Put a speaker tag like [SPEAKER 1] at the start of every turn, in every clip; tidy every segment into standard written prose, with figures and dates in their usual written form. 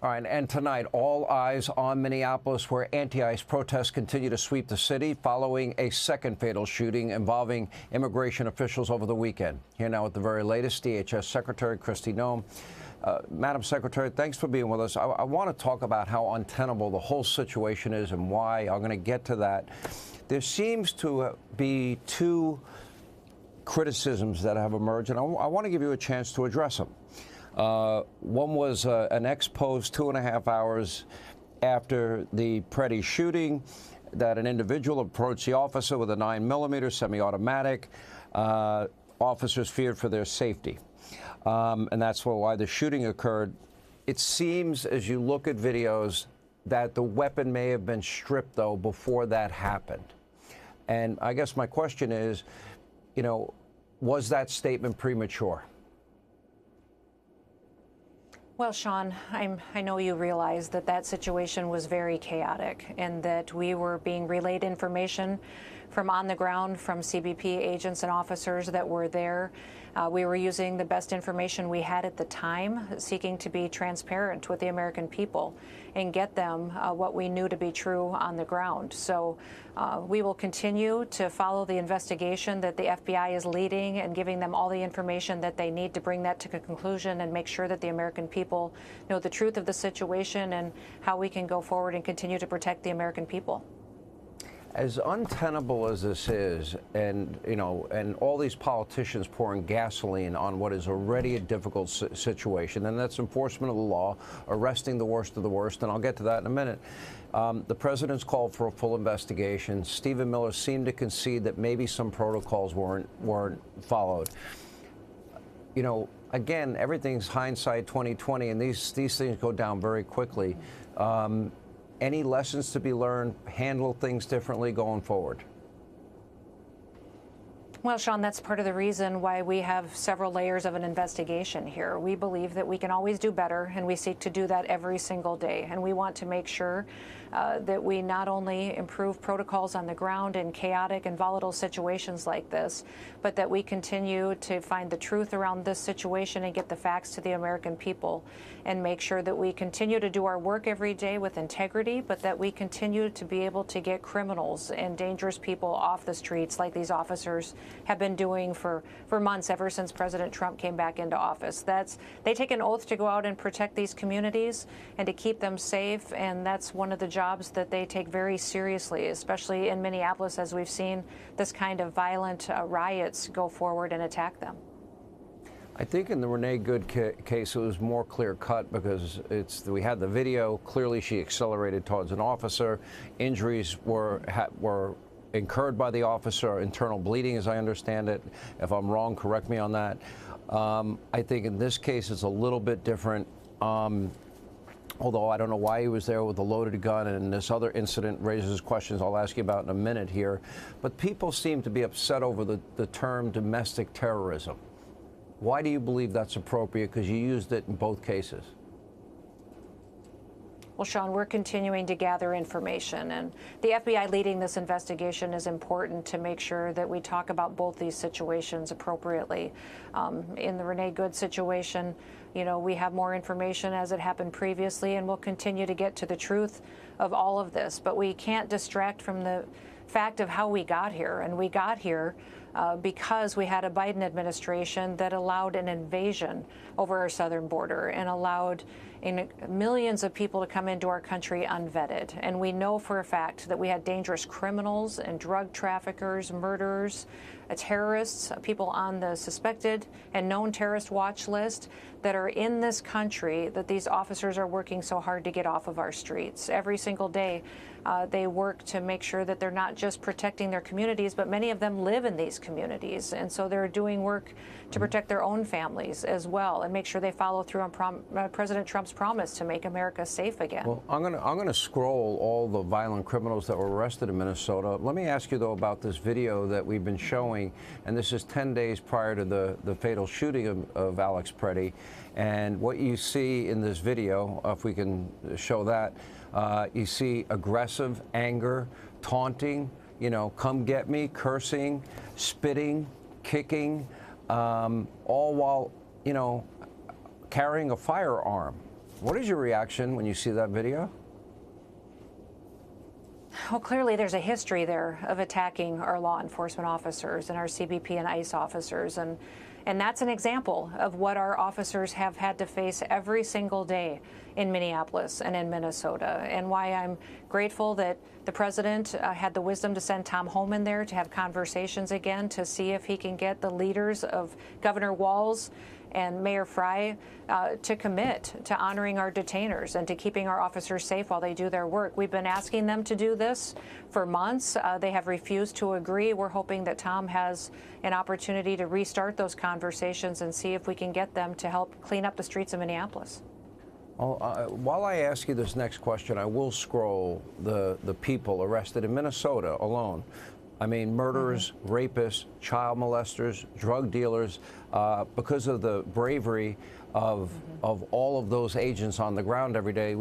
[SPEAKER 1] All right, and tonight, all eyes on Minneapolis, where anti-ICE protests continue to sweep the city following a second fatal shooting involving immigration officials over the weekend. Here now with the very latest, DHS Secretary Kristi Noem. Madam Secretary, thanks for being with us. I want to talk about how untenable the whole situation is and why. I'm going to get to that. There seems to be two criticisms that have emerged, and I want to give you a chance to address them. One was an ex-post 2.5 hours after the Pretti shooting, that an individual approached the officer with a 9mm semi-automatic. Officers feared for their safety. And that's why the shooting occurred. It seems, as you look at videos, that the weapon may have been stripped, though, before that happened. And I guess my question is, you know, was that statement premature?
[SPEAKER 2] Well, Sean, I know you realize that that situation was very chaotic and that we were being relayed information from on the ground from CBP agents and officers that were there. We were using the best information we had at the time, seeking to be transparent with the American people and get them what we knew to be true on the ground. So we will continue to follow the investigation that the FBI is leading and giving them all the information that they need to bring that to a conclusion and make sure that the American people know the truth of the situation and how we can go forward and continue to protect the American people.
[SPEAKER 1] As untenable as this is, and and all these politicians pouring gasoline on what is already a difficult situation, and that's enforcement of the law, arresting the worst of the worst, and I'll get to that in a minute. The president's called for a full investigation. Stephen Miller seemed to concede that maybe some protocols weren't followed. You know, again, everything's hindsight 2020, and these things go down very quickly. Any lessons to be learned, handle things differently going forward?
[SPEAKER 2] Well, Sean, that's part of the reason why we have several layers of an investigation here. We believe that we can always do better, and we seek to do that every single day. And we want to make sure that we not only improve protocols on the ground in chaotic and volatile situations like this, but that we continue to find the truth around this situation and get the facts to the American people and make sure that we continue to do our work every day with integrity, but that we continue to be able to get criminals and dangerous people off the streets like these officers have been doing for months, ever since President Trump came back into office. They take an oath to go out and protect these communities and to keep them safe, and that's one of the jobs that they take very seriously, especially in Minneapolis, as we've seen this kind of violent riots go forward and attack them.
[SPEAKER 1] I think in the Renee Good case, it was more clear-cut because we had the video. Clearly, she accelerated towards an officer. Injuries were incurred by the officer, internal bleeding, as I understand it. If I'm wrong, correct me on that. I think in this case, it's a little bit different. Although I don't know why he was there with a loaded gun, and this other incident raises questions I'll ask you about in a minute here. But people seem to be upset over the term domestic terrorism. Why do you believe that's appropriate? Because you used it in both cases.
[SPEAKER 2] Well, Sean, we're continuing to gather information, and the FBI leading this investigation is important to make sure that we talk about both these situations appropriately. In the Renee Good situation, you know, we have more information as it happened previously, and we'll continue to get to the truth of all of this. But we can't distract from the fact of how we got here, and we got here because we had a Biden administration that allowed an invasion over our southern border and allowed millions of people to come into our country unvetted. And we know for a fact that we had dangerous criminals and drug traffickers, murderers, terrorists, people on the suspected and known terrorist watch list that are in this country that these officers are working so hard to get off of our streets. Every single day, they work to make sure that they're not just protecting their communities, but many of them live in these communities. And so they're doing work to protect their own families as well and make sure they follow through on President Trump's promise to make America safe again.
[SPEAKER 1] Well, I'm gonna scroll all the violent criminals that were arrested in Minnesota. Let me ask you, though, about this video that we've been showing, and this is 10 days prior to the fatal shooting of Alex Pretti. And what you see in this video, if we can show that, you see aggressive anger, taunting, you know, come get me, cursing, spitting, kicking, all while, you know, carrying a firearm. What is your reaction when you see that video?
[SPEAKER 2] Well, clearly there's a history there of attacking our law enforcement officers and our CBP and ICE officers. And that's an example of what our officers have had to face every single day in Minneapolis and in Minnesota, and why I'm grateful that the president had the wisdom to send Tom Homan there to have conversations again to see if he can get the leaders of Governor Walz and Mayor Frey to commit to honoring our detainers and to keeping our officers safe while they do their work. We've been asking them to do this for months. They have refused to agree. We're hoping that Tom has an opportunity to restart those conversations and see if we can get them to help clean up the streets of Minneapolis.
[SPEAKER 1] Well, while I ask you this next question, I will scroll the people arrested in Minnesota alone. I mean, murderers, rapists, child molesters, drug dealers, because of the bravery of all of those agents on the ground every day.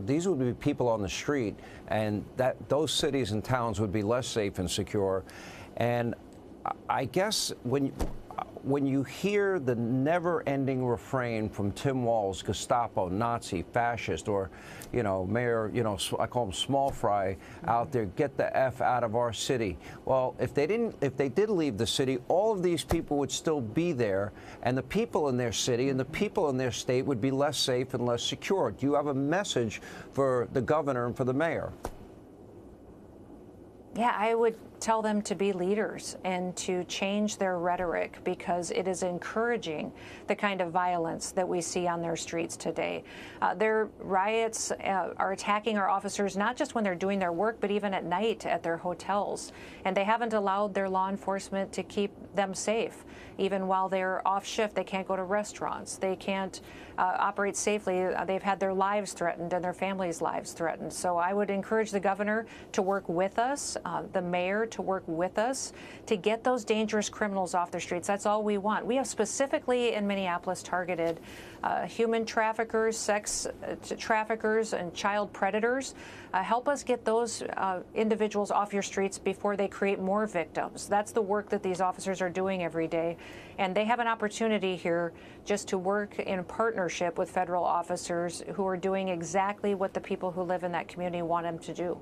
[SPEAKER 1] These would be people on the street, and those cities and towns would be less safe and secure. And I guess when you hear the never-ending refrain from Tim Walz, Gestapo, Nazi, fascist, or, Mayor, I call him Small Fry out there, get the F out of our city. Well, if they did leave the city, all of these people would still be there, and the people in their city and the people in their state would be less safe and less secure. Do you have a message for the governor and for the mayor?
[SPEAKER 2] Yeah, I would tell them to be leaders and to change their rhetoric, because it is encouraging the kind of violence that we see on their streets today. Their riots are attacking our officers not just when they're doing their work, but even at night at their hotels. And they haven't allowed their law enforcement to keep them safe. Even while they're off shift, they can't go to restaurants. They can't operate safely. They've had their lives threatened and their families' lives threatened. So I would encourage the governor to work with us, the mayor to work with us to get those dangerous criminals off their streets. That's all we want. We have specifically in Minneapolis targeted human traffickers, sex traffickers, and child predators. Help us get those individuals off your streets before they create more victims. That's the work that these officers are doing every day. And they have an opportunity here just to work in partnership with federal officers who are doing exactly what the people who live in that community want them to do.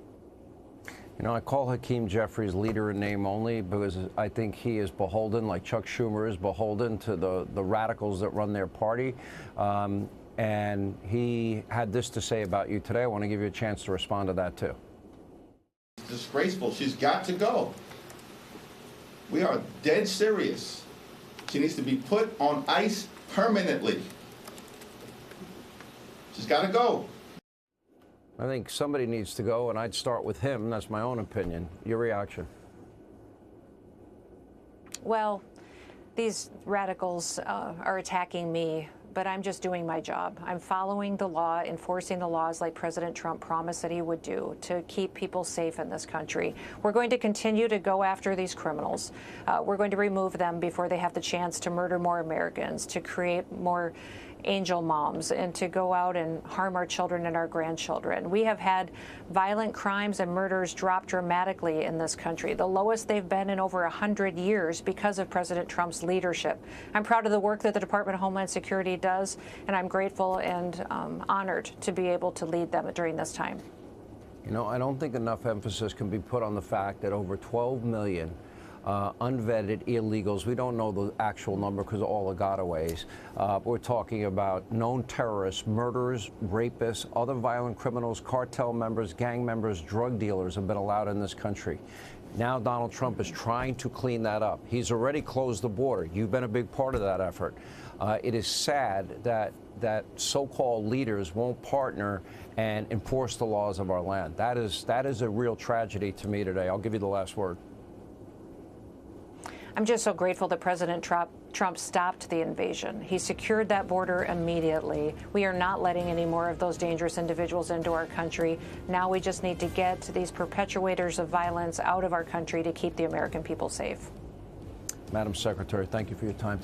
[SPEAKER 1] I call Hakeem Jeffries leader in name only because I think he is beholden, like Chuck Schumer is beholden to the radicals that run their party. And he had this to say about you today. I want to give you a chance to respond to that, too.
[SPEAKER 3] It's disgraceful. She's got to go. We are dead serious. She needs to be put on ice permanently. She's got to go.
[SPEAKER 1] I think somebody needs to go, and I'd start with him. That's my own opinion. Your reaction?
[SPEAKER 2] Well, these radicals are attacking me, but I'm just doing my job. I'm following the law, enforcing the laws like President Trump promised that he would do to keep people safe in this country. We're going to continue to go after these criminals. We're going to remove them before they have the chance to murder more Americans, to create more angel moms, and to go out and harm our children and our grandchildren. We have had violent crimes and murders drop dramatically in this country, the lowest they've been in over 100 years because of President Trump's leadership. I'm proud of the work that the Department of Homeland Security does, and I'm grateful and honored to be able to lead them during this time.
[SPEAKER 1] I don't think enough emphasis can be put on the fact that over 12 million unvetted illegals. We don't know the actual number because of all the gotaways. We're talking about known terrorists, murderers, rapists, other violent criminals, cartel members, gang members, drug dealers have been allowed in this country. Now Donald Trump is trying to clean that up. He's already closed the border. You've been a big part of that effort. It is sad that so-called leaders won't partner and enforce the laws of our land. That is a real tragedy to me today. I'll give you the last word.
[SPEAKER 2] I'm just so grateful that President Trump stopped the invasion. He secured that border immediately. We are not letting any more of those dangerous individuals into our country. Now we just need to get these perpetuators of violence out of our country to keep the American people safe.
[SPEAKER 1] Madam Secretary, thank you for your time.